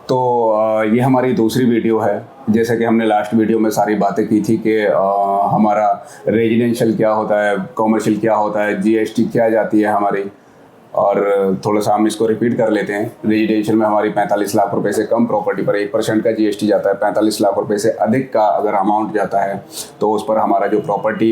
तो ये हमारी दूसरी वीडियो है। जैसे कि हमने लास्ट वीडियो में सारी बातें की थी कि हमारा रेजिडेंशियल क्या होता है, कॉमर्शियल क्या होता है, जीएसटी क्या जाती है हमारी, और थोड़ा सा हम इसको रिपीट कर लेते हैं। रेजिडेंशियल में हमारी 45 लाख रुपए से कम प्रॉपर्टी पर 1% का जीएसटी जाता है। 45 लाख रुपए से अधिक का अगर अमाउंट जाता है तो उस पर हमारा जो प्रॉपर्टी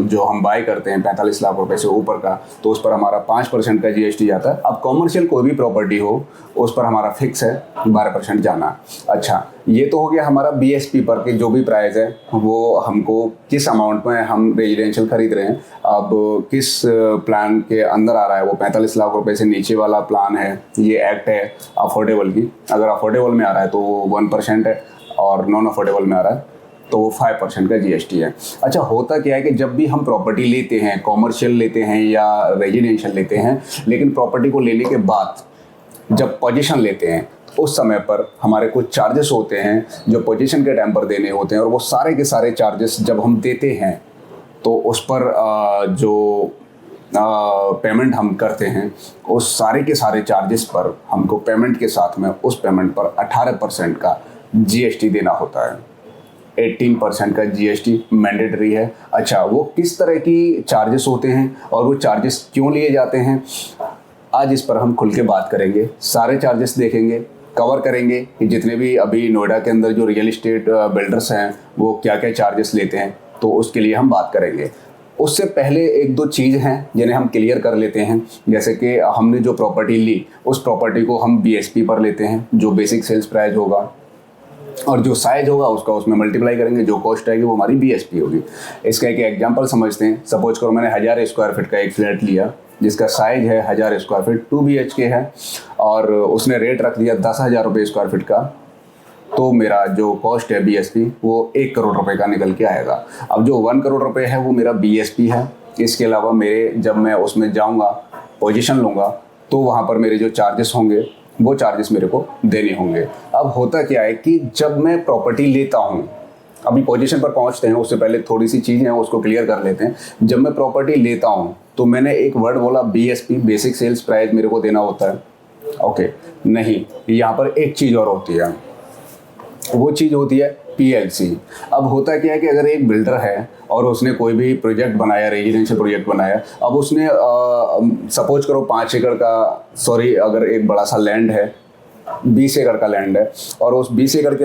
जो हम बाय करते हैं 45 लाख रुपए से ऊपर का, तो उस पर हमारा 5% का जीएसटी जाता है। अब कॉमर्शियल कोई भी प्रॉपर्टी हो उस पर हमारा फिक्स है 12% जाना। अच्छा, ये तो हो गया हमारा बीएसपी पर के जो भी प्राइस है वो हमको किस अमाउंट में हम रेजिडेंशियल खरीद रहे हैं, अब किस प्लान के अंदर आ रहा है। वो 45 लाख रुपए से नीचे वाला प्लान है, ये एक्ट है अफोर्डेबल की। अगर अफोर्डेबल में आ रहा है तो वो 1% है, और नॉन अफोर्डेबल में आ रहा है तो वो 5% का जीएसटी है। अच्छा, होता क्या है कि जब भी हम प्रॉपर्टी लेते हैं, कॉमर्शियल लेते हैं या रेजिडेंशियल लेते हैं, लेकिन प्रॉपर्टी को लेने के बाद जब पोजीशन लेते हैं उस समय पर हमारे कुछ चार्जेस होते हैं जो पोजीशन के टाइम पर देने होते हैं, और वो सारे के सारे चार्जेस जब हम देते हैं तो उस पर जो पेमेंट हम करते हैं उस सारे के सारे चार्जेस पर हमको पेमेंट के साथ में उस पेमेंट पर 18% का जीएसटी देना होता है। 18% का जीएसटी मैंडेटरी है। अच्छा, वो किस तरह की चार्जेस होते हैं और वो चार्जेस क्यों लिए जाते हैं, आज इस पर हम खुल के बात करेंगे। सारे चार्जेस देखेंगे, कवर करेंगे कि जितने भी अभी नोएडा के अंदर जो रियल इस्टेट बिल्डर्स हैं वो क्या क्या चार्जेस लेते हैं, तो उसके लिए हम बात करेंगे। उससे पहले एक दो चीज़ हैं जिन्हें हम क्लियर कर लेते हैं। जैसे कि हमने जो प्रॉपर्टी ली उस प्रॉपर्टी को हम बीएसपी पर लेते हैं, जो बेसिक सेल्स प्राइस होगा, और जो साइज होगा उसका उसमें मल्टीप्लाई करेंगे, जो कॉस्ट आएगी वो हमारी बीएसपी होगी। इसका एक एग्जांपल समझते हैं। सपोज करो मैंने 1000 स्क्वायर फीट का एक फ्लैट लिया जिसका साइज है 1000 स्क्वायर फीट, 2 BHK है, और उसने रेट रख दिया 10,000 रुपये स्क्वायर फीट का, तो मेरा जो कॉस्ट है बीएसपी वो 1 करोड़ रुपए का निकल के आएगा। अब जो 1 करोड़ रुपए है वो मेरा बीएसपी है। इसके अलावा मेरे जब मैं उसमें जाऊंगा, पोजीशन लूँगा, तो वहाँ पर मेरे जो चार्जेस होंगे वो चार्जेस मेरे को देने होंगे। अब होता क्या है कि जब मैं प्रॉपर्टी लेता हूँ, अभी पोजीशन पर पहुँचते हैं उससे पहले थोड़ी सी चीज़ें हैं उसको क्लियर कर लेते हैं। जब मैं प्रॉपर्टी लेता हूँ तो मैंने एक वर्ड बोला बीएसपी, बेसिक सेल्स प्राइस मेरे को देना होता है। ओके, नहीं, यहाँ पर एक चीज़ और होती है, वो चीज़ होती है पीएलसी। अब होता क्या है कि अगर एक बिल्डर है और उसने कोई भी प्रोजेक्ट बनाया, रेजिडेंशियल प्रोजेक्ट बनाया, अब उसने सपोज करो 5 एकड़ का, सॉरी, अगर एक बड़ा सा लैंड है, 20 एकड़ का लैंड है, और उस 20 एकड़ के